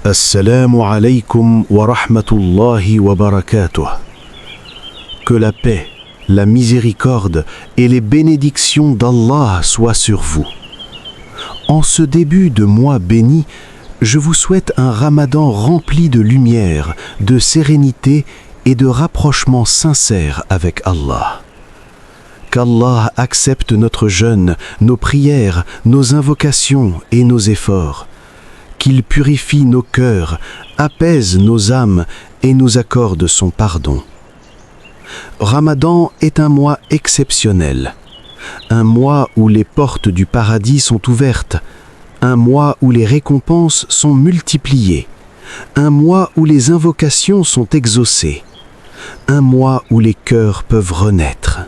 Assalamu alaykum wa rahmatullahi wa barakatuh. Que la paix, la miséricorde et les bénédictions d'Allah soient sur vous. En ce début de mois béni, je vous souhaite un ramadan rempli de lumière, de sérénité et de rapprochement sincère avec Allah. Qu'Allah accepte notre jeûne, nos prières, nos invocations et nos efforts. Qu'il purifie nos cœurs, apaise nos âmes et nous accorde son pardon. Ramadan est un mois exceptionnel, un mois où les portes du paradis sont ouvertes, un mois où les récompenses sont multipliées, un mois où les invocations sont exaucées, un mois où les cœurs peuvent renaître.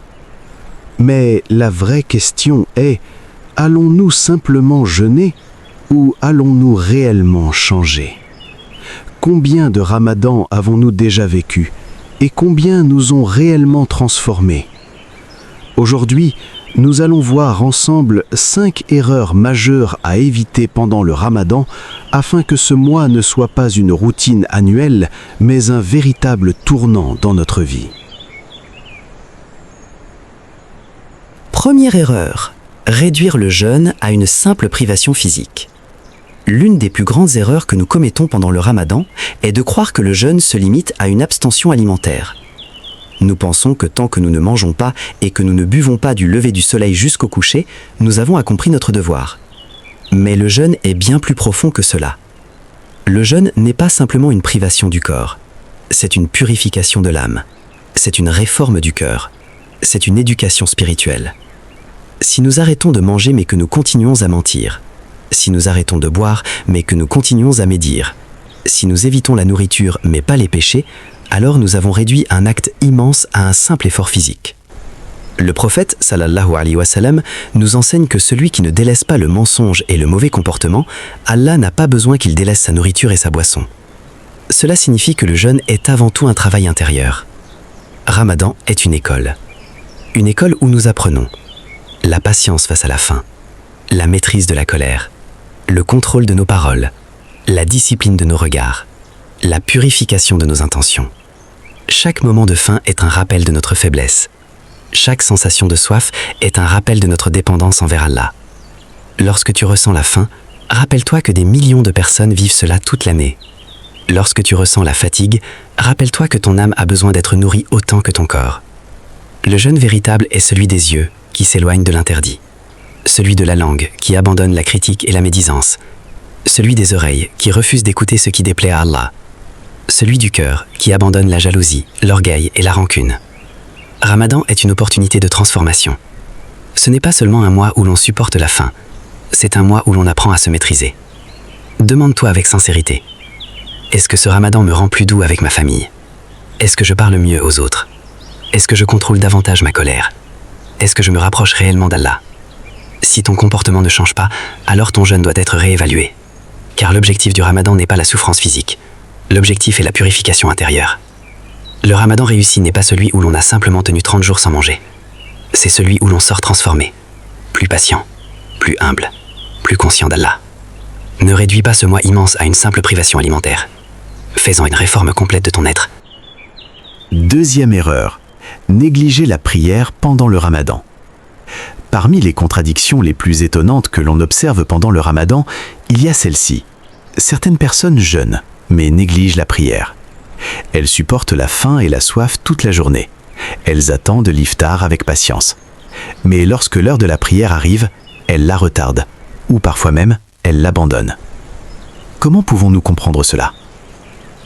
Mais la vraie question est, allons-nous simplement jeûner ou allons-nous réellement changer? Combien de ramadans avons-nous déjà vécu et combien nous ont réellement transformés? Aujourd'hui, nous allons voir ensemble 5 erreurs majeures à éviter pendant le ramadan afin que ce mois ne soit pas une routine annuelle, mais un véritable tournant dans notre vie. Première erreur, réduire le jeûne à une simple privation physique. L'une des plus grandes erreurs que nous commettons pendant le ramadan est de croire que le jeûne se limite à une abstention alimentaire. Nous pensons que tant que nous ne mangeons pas et que nous ne buvons pas du lever du soleil jusqu'au coucher, nous avons accompli notre devoir. Mais le jeûne est bien plus profond que cela. Le jeûne n'est pas simplement une privation du corps, c'est une purification de l'âme, c'est une réforme du cœur, c'est une éducation spirituelle. Si nous arrêtons de manger mais que nous continuons à mentir, si nous arrêtons de boire mais que nous continuons à médire, si nous évitons la nourriture mais pas les péchés, alors nous avons réduit un acte immense à un simple effort physique. Le prophète, sallallahu alayhi wa sallam, nous enseigne que celui qui ne délaisse pas le mensonge et le mauvais comportement, Allah n'a pas besoin qu'il délaisse sa nourriture et sa boisson. Cela signifie que le jeûne est avant tout un travail intérieur. Ramadan est une école où nous apprenons la patience face à la faim, la maîtrise de la colère, le contrôle de nos paroles, la discipline de nos regards, la purification de nos intentions. Chaque moment de faim est un rappel de notre faiblesse. Chaque sensation de soif est un rappel de notre dépendance envers Allah. Lorsque tu ressens la faim, rappelle-toi que des millions de personnes vivent cela toute l'année. Lorsque tu ressens la fatigue, rappelle-toi que ton âme a besoin d'être nourrie autant que ton corps. Le jeûne véritable est celui des yeux qui s'éloignent de l'interdit, celui de la langue qui abandonne la critique et la médisance, celui des oreilles qui refusent d'écouter ce qui déplaît à Allah, celui du cœur qui abandonne la jalousie, l'orgueil et la rancune. Ramadan est une opportunité de transformation. Ce n'est pas seulement un mois où l'on supporte la faim, c'est un mois où l'on apprend à se maîtriser. Demande-toi avec sincérité, est-ce que ce Ramadan me rend plus doux avec ma famille? Est-ce que je parle mieux aux autres? Est-ce que je contrôle davantage ma colère? Est-ce que je me rapproche réellement d'Allah? Si ton comportement ne change pas, alors ton jeûne doit être réévalué. Car l'objectif du Ramadan n'est pas la souffrance physique. L'objectif est la purification intérieure. Le Ramadan réussi n'est pas celui où l'on a simplement tenu 30 jours sans manger. C'est celui où l'on sort transformé, plus patient, plus humble, plus conscient d'Allah. Ne réduis pas ce mois immense à une simple privation alimentaire. Fais-en une réforme complète de ton être. Deuxième erreur, négliger la prière pendant le ramadan. Parmi les contradictions les plus étonnantes que l'on observe pendant le ramadan, il y a celle-ci. Certaines personnes jeûnent, mais négligent la prière. Elles supportent la faim et la soif toute la journée. Elles attendent l'iftar avec patience. Mais lorsque l'heure de la prière arrive, elles la retardent, ou parfois même, elles l'abandonnent. Comment pouvons-nous comprendre cela?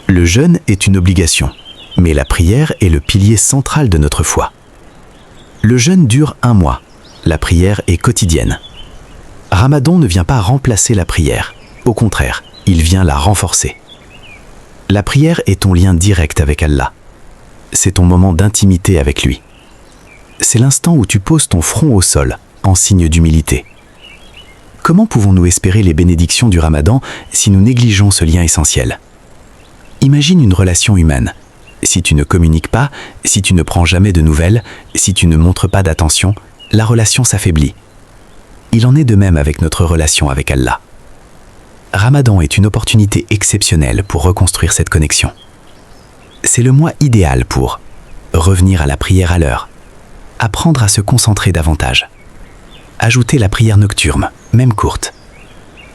Le jeûne est une obligation, mais la prière est le pilier central de notre foi. Le jeûne dure 1 mois. La prière est quotidienne. Ramadan ne vient pas remplacer la prière. Au contraire, il vient la renforcer. La prière est ton lien direct avec Allah. C'est ton moment d'intimité avec lui. C'est l'instant où tu poses ton front au sol, en signe d'humilité. Comment pouvons-nous espérer les bénédictions du Ramadan si nous négligeons ce lien essentiel? Imagine une relation humaine. Si tu ne communiques pas, si tu ne prends jamais de nouvelles, si tu ne montres pas d'attention, la relation s'affaiblit. Il en est de même avec notre relation avec Allah. Ramadan est une opportunité exceptionnelle pour reconstruire cette connexion. C'est le mois idéal pour revenir à la prière à l'heure, apprendre à se concentrer davantage, ajouter la prière nocturne, même courte,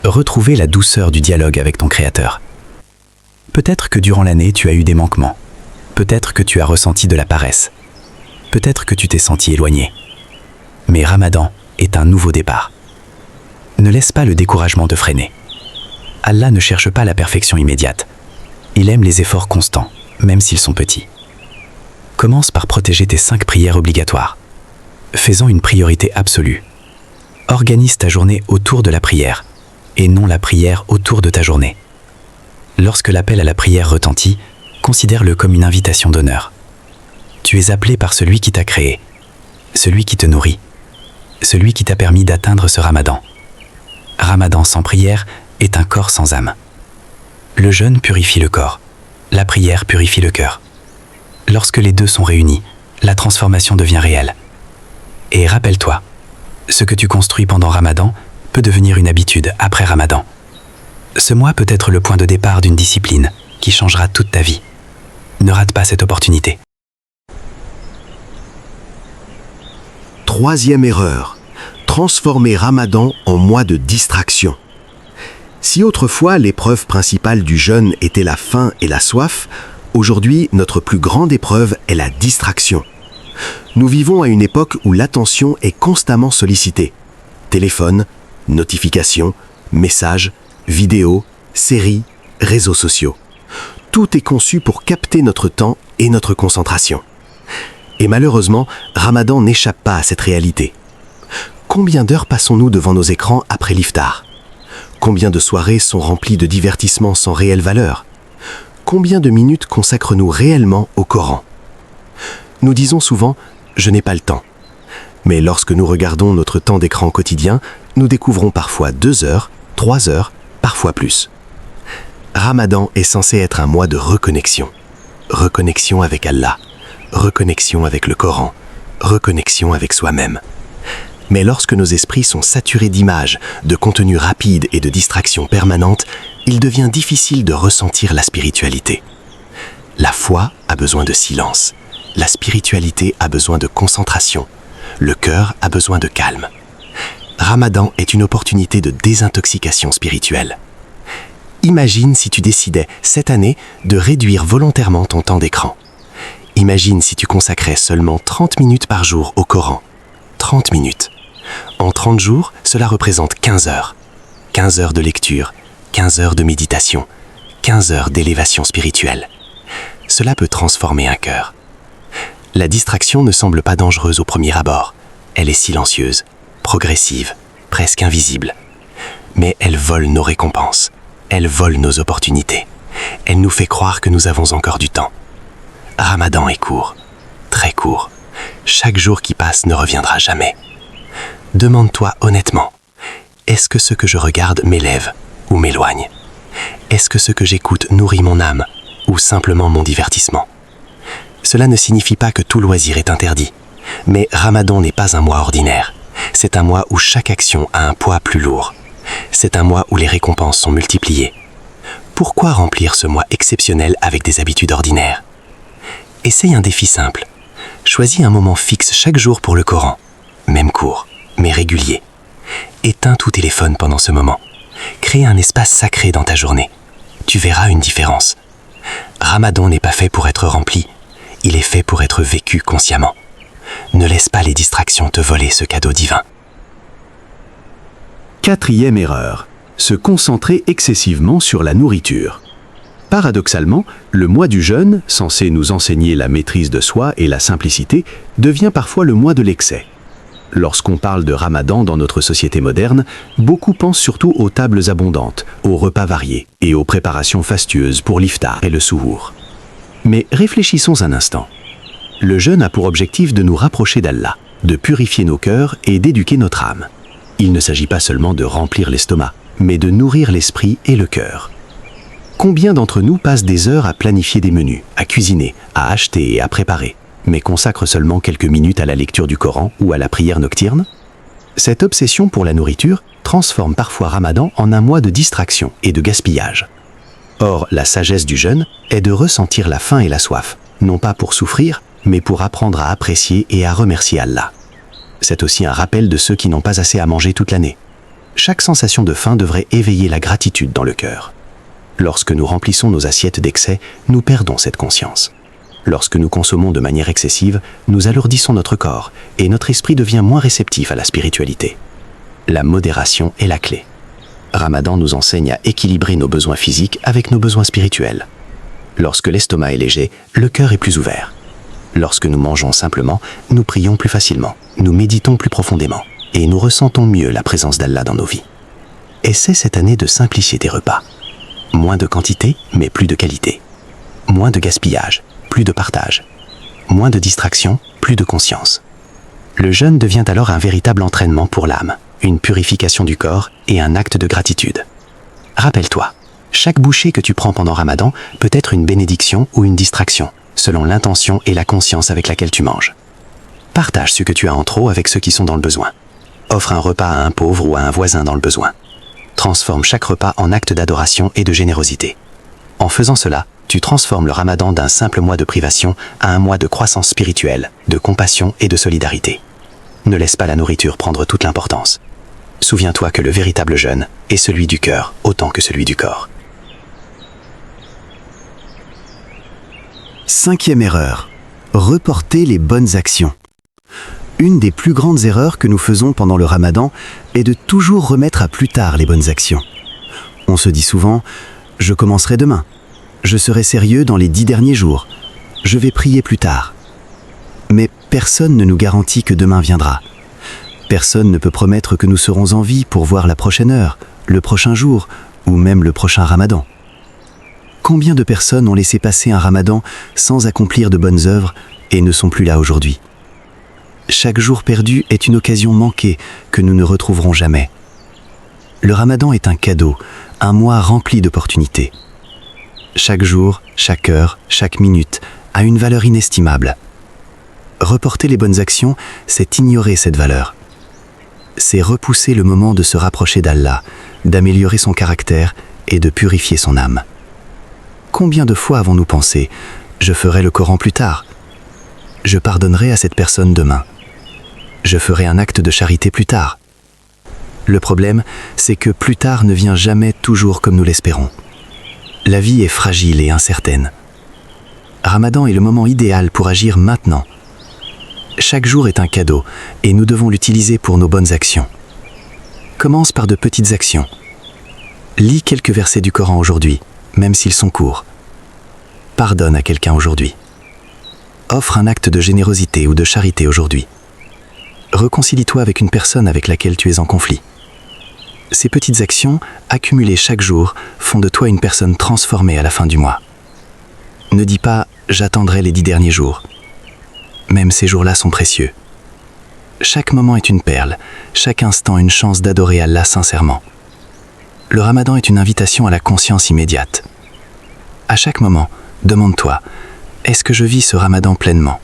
retrouver la douceur du dialogue avec ton Créateur. Peut-être que durant l'année, tu as eu des manquements. Peut-être que tu as ressenti de la paresse. Peut-être que tu t'es senti éloigné. Mais Ramadan est un nouveau départ. Ne laisse pas le découragement te freiner. Allah ne cherche pas la perfection immédiate. Il aime les efforts constants, même s'ils sont petits. Commence par protéger tes 5 prières obligatoires. Fais-en une priorité absolue. Organise ta journée autour de la prière, et non la prière autour de ta journée. Lorsque l'appel à la prière retentit, considère-le comme une invitation d'honneur. Tu es appelé par celui qui t'a créé, celui qui te nourrit, celui qui t'a permis d'atteindre ce Ramadan. Ramadan sans prière est un corps sans âme. Le jeûne purifie le corps, la prière purifie le cœur. Lorsque les deux sont réunis, la transformation devient réelle. Et rappelle-toi, ce que tu construis pendant Ramadan peut devenir une habitude après Ramadan. Ce mois peut être le point de départ d'une discipline qui changera toute ta vie. Ne rate pas cette opportunité. Troisième erreur, transformer Ramadan en mois de distraction. Si autrefois l'épreuve principale du jeûne était la faim et la soif, aujourd'hui notre plus grande épreuve est la distraction. Nous vivons à une époque où l'attention est constamment sollicitée. Téléphone, notifications, messages, vidéos, séries, réseaux sociaux. Tout est conçu pour capter notre temps et notre concentration. Et malheureusement, Ramadan n'échappe pas à cette réalité. Combien d'heures passons-nous devant nos écrans après l'iftar? Combien de soirées sont remplies de divertissements sans réelle valeur? Combien de minutes consacrons-nous réellement au Coran? Nous disons souvent « je n'ai pas le temps ». Mais lorsque nous regardons notre temps d'écran quotidien, nous découvrons parfois 2 heures, 3 heures, parfois plus. Ramadan est censé être un mois de reconnexion. Reconnexion avec Allah, reconnexion avec le Coran, reconnexion avec soi-même. Mais lorsque nos esprits sont saturés d'images, de contenus rapides et de distractions permanentes, il devient difficile de ressentir la spiritualité. La foi a besoin de silence. La spiritualité a besoin de concentration. Le cœur a besoin de calme. Ramadan est une opportunité de désintoxication spirituelle. Imagine si tu décidais, cette année, de réduire volontairement ton temps d'écran. Imagine si tu consacrais seulement 30 minutes par jour au Coran. 30 minutes. En 30 jours, cela représente 15 heures. 15 heures de lecture, 15 heures de méditation, 15 heures d'élévation spirituelle. Cela peut transformer un cœur. La distraction ne semble pas dangereuse au premier abord. Elle est silencieuse, progressive, presque invisible. Mais elle vole nos récompenses. Elle vole nos opportunités. Elle nous fait croire que nous avons encore du temps. Ramadan est court, très court. Chaque jour qui passe ne reviendra jamais. Demande-toi honnêtement, est-ce que ce que je regarde m'élève ou m'éloigne? Est-ce que ce que j'écoute nourrit mon âme ou simplement mon divertissement? Cela ne signifie pas que tout loisir est interdit, mais Ramadan n'est pas un mois ordinaire. C'est un mois où chaque action a un poids plus lourd. C'est un mois où les récompenses sont multipliées. Pourquoi remplir ce mois exceptionnel avec des habitudes ordinaires? Essaye un défi simple. Choisis un moment fixe chaque jour pour le Coran, même court, mais régulier. Éteins tout téléphone pendant ce moment. Crée un espace sacré dans ta journée. Tu verras une différence. Ramadan n'est pas fait pour être rempli. Il est fait pour être vécu consciemment. Ne laisse pas les distractions te voler ce cadeau divin. Quatrième erreur, se concentrer excessivement sur la nourriture. Paradoxalement, le mois du jeûne, censé nous enseigner la maîtrise de soi et la simplicité, devient parfois le mois de l'excès. Lorsqu'on parle de Ramadan dans notre société moderne, beaucoup pensent surtout aux tables abondantes, aux repas variés et aux préparations fastueuses pour l'iftar et le souhour. Mais réfléchissons un instant. Le jeûne a pour objectif de nous rapprocher d'Allah, de purifier nos cœurs et d'éduquer notre âme. Il ne s'agit pas seulement de remplir l'estomac, mais de nourrir l'esprit et le cœur. Combien d'entre nous passent des heures à planifier des menus, à cuisiner, à acheter et à préparer, mais consacrent seulement quelques minutes à la lecture du Coran ou à la prière nocturne? Cette obsession pour la nourriture transforme parfois Ramadan en un mois de distraction et de gaspillage. Or, la sagesse du jeûne est de ressentir la faim et la soif, non pas pour souffrir, mais pour apprendre à apprécier et à remercier Allah. C'est aussi un rappel de ceux qui n'ont pas assez à manger toute l'année. Chaque sensation de faim devrait éveiller la gratitude dans le cœur. Lorsque nous remplissons nos assiettes d'excès, nous perdons cette conscience. Lorsque nous consommons de manière excessive, nous alourdissons notre corps et notre esprit devient moins réceptif à la spiritualité. La modération est la clé. Ramadan nous enseigne à équilibrer nos besoins physiques avec nos besoins spirituels. Lorsque l'estomac est léger, le cœur est plus ouvert. Lorsque nous mangeons simplement, nous prions plus facilement, nous méditons plus profondément et nous ressentons mieux la présence d'Allah dans nos vies. Essaie cette année de simplifier tes repas. Moins de quantité, mais plus de qualité. Moins de gaspillage, plus de partage. Moins de distraction, plus de conscience. Le jeûne devient alors un véritable entraînement pour l'âme, une purification du corps et un acte de gratitude. Rappelle-toi, chaque bouchée que tu prends pendant Ramadan peut être une bénédiction ou une distraction, selon l'intention et la conscience avec laquelle tu manges. Partage ce que tu as en trop avec ceux qui sont dans le besoin. Offre un repas à un pauvre ou à un voisin dans le besoin. Transforme chaque repas en acte d'adoration et de générosité. En faisant cela, tu transformes le Ramadan d'un simple mois de privation à un mois de croissance spirituelle, de compassion et de solidarité. Ne laisse pas la nourriture prendre toute l'importance. Souviens-toi que le véritable jeûne est celui du cœur autant que celui du corps. 5e erreur. Reporter les bonnes actions. Une des plus grandes erreurs que nous faisons pendant le Ramadan est de toujours remettre à plus tard les bonnes actions. On se dit souvent « je commencerai demain »,« je serai sérieux dans les 10 derniers jours »,« je vais prier plus tard ». Mais personne ne nous garantit que demain viendra. Personne ne peut promettre que nous serons en vie pour voir la prochaine heure, le prochain jour ou même le prochain Ramadan. Combien de personnes ont laissé passer un Ramadan sans accomplir de bonnes œuvres et ne sont plus là aujourd'hui ? Chaque jour perdu est une occasion manquée que nous ne retrouverons jamais. Le Ramadan est un cadeau, un mois rempli d'opportunités. Chaque jour, chaque heure, chaque minute a une valeur inestimable. Reporter les bonnes actions, c'est ignorer cette valeur. C'est repousser le moment de se rapprocher d'Allah, d'améliorer son caractère et de purifier son âme. Combien de fois avons-nous pensé « je ferai le Coran plus tard »,« je pardonnerai à cette personne demain », je ferai un acte de charité plus tard. Le problème, c'est que plus tard ne vient jamais toujours comme nous l'espérons. La vie est fragile et incertaine. Ramadan est le moment idéal pour agir maintenant. Chaque jour est un cadeau et nous devons l'utiliser pour nos bonnes actions. Commence par de petites actions. Lis quelques versets du Coran aujourd'hui, même s'ils sont courts. Pardonne à quelqu'un aujourd'hui. Offre un acte de générosité ou de charité aujourd'hui. Réconcilie-toi avec une personne avec laquelle tu es en conflit. Ces petites actions, accumulées chaque jour, font de toi une personne transformée à la fin du mois. Ne dis pas « j'attendrai les 10 derniers jours ». Même ces jours-là sont précieux. Chaque moment est une perle, chaque instant une chance d'adorer Allah sincèrement. Le Ramadan est une invitation à la conscience immédiate. À chaque moment, demande-toi « est-ce que je vis ce Ramadan pleinement ?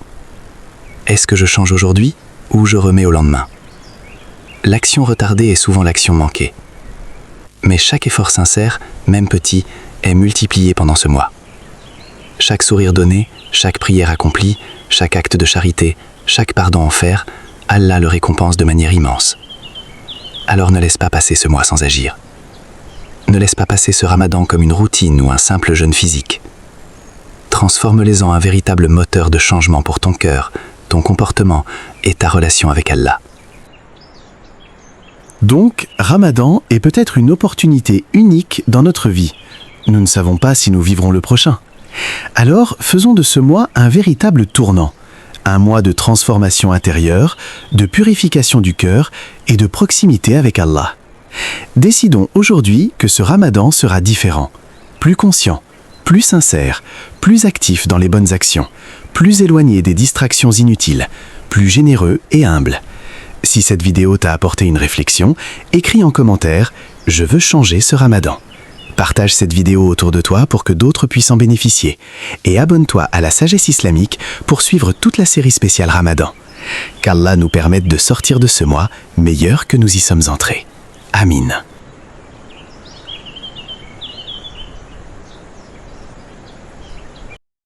Est-ce que je change aujourd'hui ? Ou je remets au lendemain. L'action retardée est souvent l'action manquée. Mais chaque effort sincère, même petit, est multiplié pendant ce mois. Chaque sourire donné, chaque prière accomplie, chaque acte de charité, chaque pardon offert, Allah le récompense de manière immense. Alors ne laisse pas passer ce mois sans agir. Ne laisse pas passer ce Ramadan comme une routine ou un simple jeûne physique. Transforme-les en un véritable moteur de changement pour ton cœur, ton comportement et ta relation avec Allah. Donc, Ramadan est peut-être une opportunité unique dans notre vie. Nous ne savons pas si nous vivrons le prochain. Alors, faisons de ce mois un véritable tournant. Un mois de transformation intérieure, de purification du cœur et de proximité avec Allah. Décidons aujourd'hui que ce Ramadan sera différent, plus conscient, plus sincère, plus actif dans les bonnes actions, plus éloigné des distractions inutiles, plus généreux et humble. Si cette vidéo t'a apporté une réflexion, écris en commentaire « Je veux changer ce Ramadan ». Partage cette vidéo autour de toi pour que d'autres puissent en bénéficier. Et abonne-toi à la Sagesse Islamique pour suivre toute la série spéciale Ramadan. Qu'Allah nous permette de sortir de ce mois meilleur que nous y sommes entrés. Amin.